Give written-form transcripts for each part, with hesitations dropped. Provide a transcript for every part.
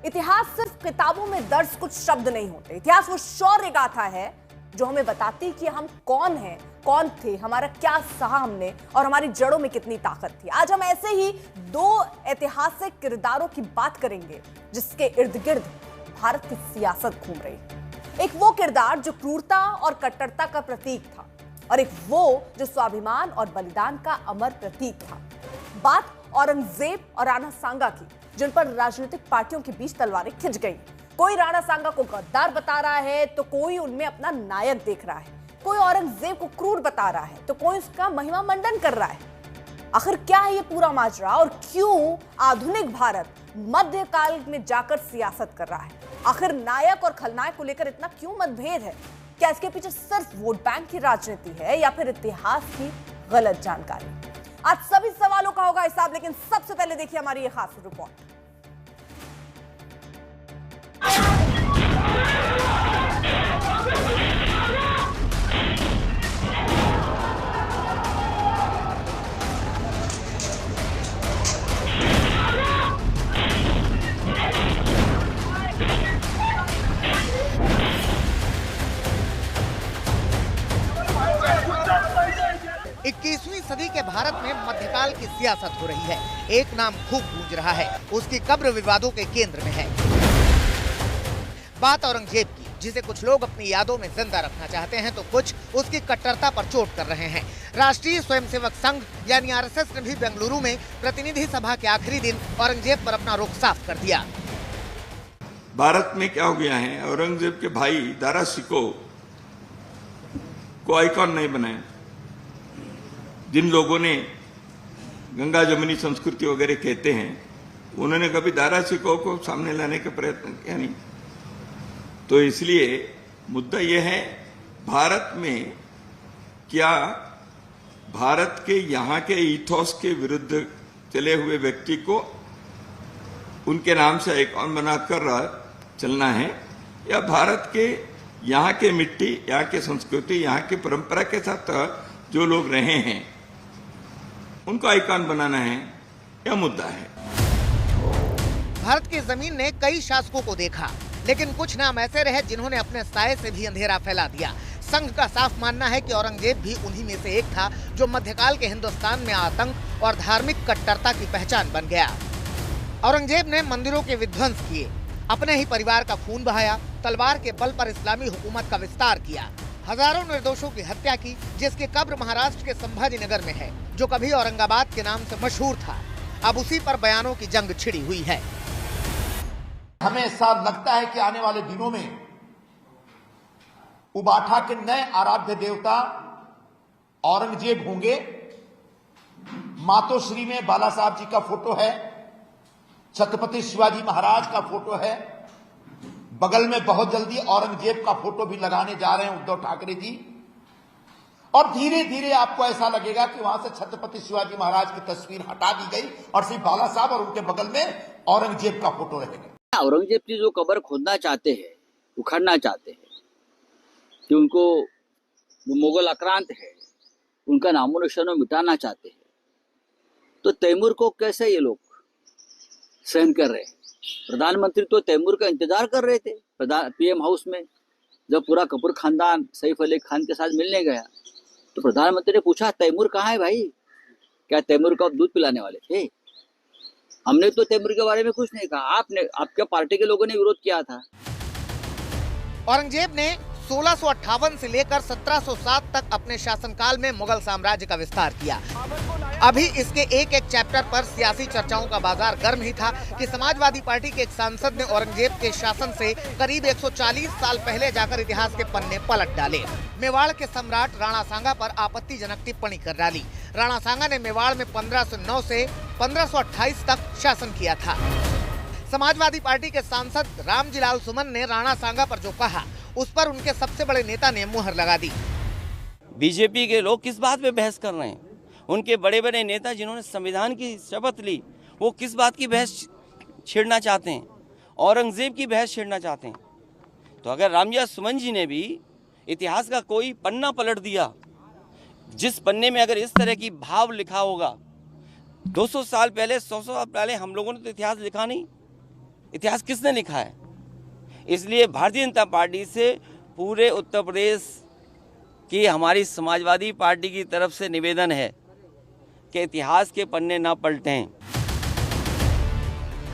इतिहास सिर्फ किताबों में दर्ज कुछ शब्द नहीं होते। इतिहास वो शौर्य गाथा है जो हमें बताती कि हम कौन हैं, कौन थे, हमारा क्या सहा हमने और हमारी जड़ों में कितनी ताकत थी। आज हम ऐसे ही दो ऐतिहासिक किरदारों की बात करेंगे जिसके इर्द गिर्द भारत की सियासत घूम रही है। एक वो किरदार जो क्रूरता और कट्टरता का प्रतीक था और एक वो जो स्वाभिमान और बलिदान का अमर प्रतीक था। बात औरंगजेब और राणा सांगा की, जिन पर राजनीतिक पार्टियों के बीच तलवारें खिंच गई। कोई राणा सांगा को गद्दार बता रहा है तो कोई उनमें अपना नायक देख रहा है, कोई औरंगजेब को क्रूर बता रहा है तो कोई उसका महिमा मंडन कर रहा है। आखिर क्या है ये पूरा माजरा और क्यों आधुनिक भारत मध्यकाल में जाकर सियासत कर रहा है? आखिर नायक और खलनायक को लेकर इतना क्यों मतभेद है? क्या इसके पीछे सिर्फ वोट बैंक की राजनीति है या फिर इतिहास की गलत जानकारी? आज सभी सवालों का होगा हिसाब, लेकिन सबसे पहले देखिए हमारी ये खास रिपोर्ट। 21वीं सदी के भारत में मध्यकाल की सियासत हो रही है। एक नाम खूब गूंज रहा है, उसकी कब्र विवादों के केंद्र में है। बात औरंगजेब की, जिसे कुछ लोग अपनी यादों में जिंदा रखना चाहते हैं तो कुछ उसकी कट्टरता पर चोट कर रहे हैं। राष्ट्रीय स्वयंसेवक संघ यानी आरएसएस ने भी बेंगलुरु में प्रतिनिधि सभा के आखिरी दिन औरंगजेब पर अपना रुख साफ कर दिया। भारत में क्या हो गया है, औरंगजेब के भाई दारा शिकोह को आइकॉन नहीं बनाया। जिन लोगों ने गंगा जमुनी संस्कृति वगैरह कहते हैं, उन्होंने कभी दारा शिकोह को सामने लाने का प्रयत्न किया नहीं। तो इसलिए मुद्दा यह है, भारत में क्या भारत के यहाँ के इथोस के विरुद्ध चले हुए व्यक्ति को उनके नाम से आइकॉन बनाकर चलना है, या भारत के यहाँ के मिट्टी, यहाँ के संस्कृति, यहाँ की परंपरा के साथ जो लोग रहे हैं उनको आइकॉन बनाना है, यह मुद्दा है। भारत की जमीन ने कई शासकों को देखा, लेकिन कुछ नाम ऐसे रहे जिन्होंने अपने साये से भी अंधेरा फैला दिया। संघ का साफ मानना है कि औरंगजेब भी उन्हीं में से एक था जो मध्यकाल के हिंदुस्तान में आतंक और धार्मिक कट्टरता की पहचान बन गया। औरंगजेब ने मंदिरों के विध्वंस किए, अपने ही परिवार का खून बहाया, तलवार के बल पर इस्लामी हुकूमत का विस्तार किया, हजारों निर्दोषों की हत्या की, जिसकी कब्र महाराष्ट्र के संभाजी नगर में है, जो कभी औरंगाबाद के नाम से मशहूर था। अब उसी पर बयानों की जंग छिड़ी हुई है। हमें ऐसा लगता है कि आने वाले दिनों में उबाठा के नए आराध्य देवता औरंगजेब होंगे। मातोश्री में बाला साहब जी का फोटो है, छत्रपति शिवाजी महाराज का फोटो है, बगल में बहुत जल्दी औरंगजेब का फोटो भी लगाने जा रहे हैं उद्धव ठाकरे जी। और धीरे धीरे आपको ऐसा लगेगा कि वहां से छत्रपति शिवाजी महाराज की तस्वीर हटा दी गई और सिर्फ बाला साहब और उनके बगल में औरंगजेब का फोटो रहेगा। औरंगजेब की जो कब्र खोदना चाहते हैं, उखाड़ना चाहते हैं कि उनको मुगल आक्रांत है, उनका नामो निशान मिटाना चाहते हैं, तो तैमूर को कैसे ये लोग सहन कर रहे हैं? प्रधानमंत्री तो तैमूर का इंतजार कर रहे थे पीएम हाउस में। जब पूरा कपूर खानदान सैफ अली खान के साथ मिलने गया तो प्रधानमंत्री ने पूछा, तैमूर कहाँ है भाई? क्या तैमूर को आप दूध पिलाने वाले थे? हमने तो तैमूर के बारे में कुछ नहीं कहा, आपके पार्टी के लोगों ने विरोध किया था। औरंगजेब ने 1658 से लेकर 1707 तक अपने शासनकाल में मुगल साम्राज्य का विस्तार किया। अभी इसके एक एक चैप्टर पर सियासी चर्चाओं का बाजार गर्म ही था कि समाजवादी पार्टी के एक सांसद ने औरंगजेब के शासन से करीब 140 साल पहले जाकर इतिहास के पन्ने पलट डाले। मेवाड़ के सम्राट राणा सांगा पर आपत्तिजनक टिप्पणी कर डाली। राणा सांगा ने मेवाड़ में 1509 से 1528 तक शासन किया था। समाजवादी पार्टी के सांसद रामजीलाल सुमन ने राणा सांगा पर जो कहा, उस पर उनके सबसे बड़े नेता ने मुहर लगा दी। बीजेपी के लोग किस बात पे बहस कर रहे हैं? उनके बड़े बड़े नेता जिन्होंने संविधान की शपथ ली, वो किस बात की बहस छेड़ना चाहते हैं? औरंगजेब की बहस छेड़ना चाहते हैं। तो अगर रामजीलाल सुमन जी ने भी इतिहास का कोई पन्ना पलट दिया, जिस पन्ने में अगर इस तरह की भाव लिखा होगा, 200 साल पहले, 100 साल पहले हम लोगों ने तो इतिहास लिखा नहीं। इतिहास किसने लिखा है? इसलिए भारतीय जनता पार्टी से पूरे उत्तर प्रदेश की हमारी समाजवादी पार्टी की तरफ से निवेदन है कि इतिहास के पन्ने ना पलटें।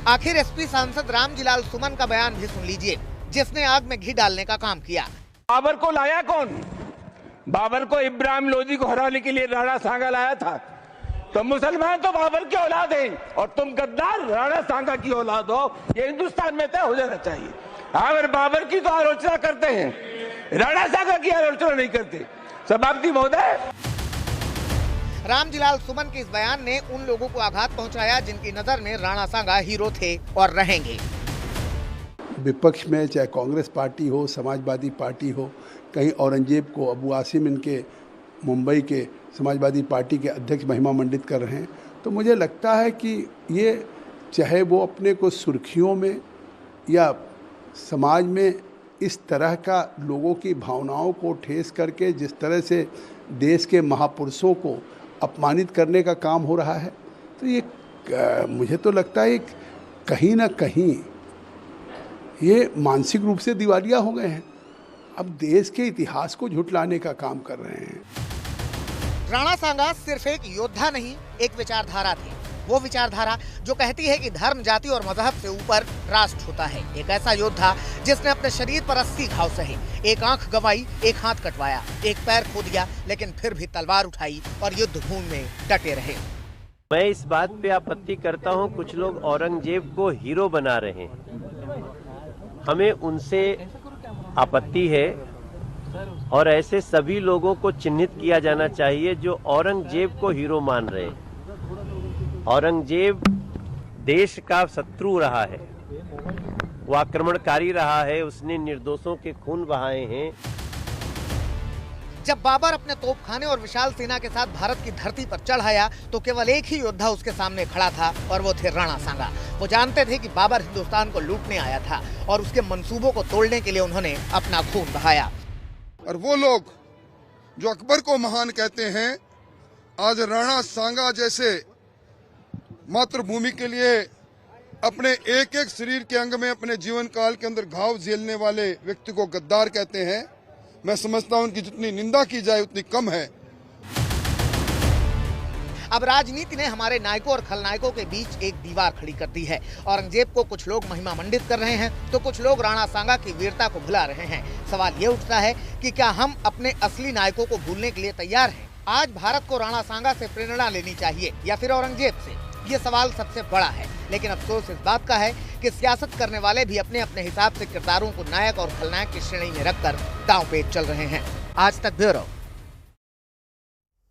आखिर एसपी सांसद रामजीलाल सुमन का बयान भी सुन लीजिए, जिसने आग में घी डालने का काम किया। बाबर को लाया कौन? बाबर को इब्राहिम लोदी को हराने के लिए राणा सांगा लाया था। तो मुसलमान तो बाबर की औलाद हैं और तुम गद्दार राणा सांगा की औलाद हो, ये हिंदुस्तान में तय हो जाना चाहिए। अगर बाबर की तो आलोचना करते हैं, राणा सांगा की आलोचना नहीं करते। सभापति महोदय, रामजीलाल सुमन के इस बयान ने उन लोगों को आघात पहुंचाया जिनकी नजर में राणा सांगा हीरो थे और रहेंगे। विपक्ष में चाहे कांग्रेस पार्टी हो, समाजवादी पार्टी हो, कहीं औरंगजेब को अबू आसिम इनके मुंबई के समाजवादी पार्टी के अध्यक्ष महिमा मंडित कर रहे हैं, तो मुझे लगता है कि ये चाहे वो अपने को सुर्खियों में या समाज में इस तरह का लोगों की भावनाओं को ठेस करके जिस तरह से देश के महापुरुषों को अपमानित करने का काम हो रहा है, तो ये मुझे तो लगता है कहीं ना कहीं ये मानसिक रूप से दिवालिया हो गए हैं। अब देश के इतिहास को झुठलाने का काम कर रहे हैं। राणा सांगा सिर्फ एक योद्धा नहीं, एक विचारधारा थी। वो विचारधारा जो कहती है कि धर्म, जाति और मजहब से ऊपर राष्ट्र होता है। एक ऐसा योद्धा जिसने अपने शरीर पर 80 घाव सहे, एक आंख गंवाई, एक हाथ कटवाया, एक पैर खो दिया, लेकिन फिर भी तलवार उठाई और युद्ध भूमि में डटे रहे। मैं इस बात पे आपत्ति करता हूं, कुछ लोग औरंगजेब को हीरो बना रहे हैं। हमें उनसे आपत्ति है और ऐसे सभी लोगों को चिन्हित किया जाना चाहिए जो औरंगजेब को हीरो मान रहे हैं। औरंगजेब देश का शत्रु रहा है, वो आक्रमणकारी रहा है, उसने निर्दोषों के खून बहाए हैं। जब बाबर अपने तोपखाने और विशाल सेना के साथ भारत की धरती पर चढ़ आया तो केवल एक ही योद्धा उसके सामने खड़ा था और वो थे राणा सांगा। वो जानते थे कि बाबर हिंदुस्तान को लूटने आया था और उसके मंसूबों को तोड़ने के लिए उन्होंने अपना खून बहाया। और वो लोग जो अकबर को महान कहते हैं, आज राणा सांगा जैसे मातृभूमि के लिए अपने एक एक शरीर के अंग में अपने जीवन काल के अंदर घाव झेलने वाले व्यक्ति को गद्दार कहते हैं। मैं समझता हूं उनकी जितनी निंदा की जाए उतनी कम है। अब राजनीति ने हमारे नायकों और खलनायकों के बीच एक दीवार खड़ी कर दी है। औरंगजेब को कुछ लोग महिमा मंडित कर रहे हैं तो कुछ लोग राणा सांगा की वीरता को भुला रहे हैं। सवाल ये उठता है कि क्या हम अपने असली नायकों को भूलने के लिए तैयार हैं? आज भारत को राणा सांगा से प्रेरणा लेनी चाहिए या फिर औरंगजेब से? ये सवाल सबसे बड़ा है। लेकिन अफसोस इस बात का है कि सियासत करने वाले भी अपने अपने हिसाब से किरदारों को नायक और खलनायक की श्रेणी में रखकर दांव पेच चल रहे हैं। आज तक ब्यूरो।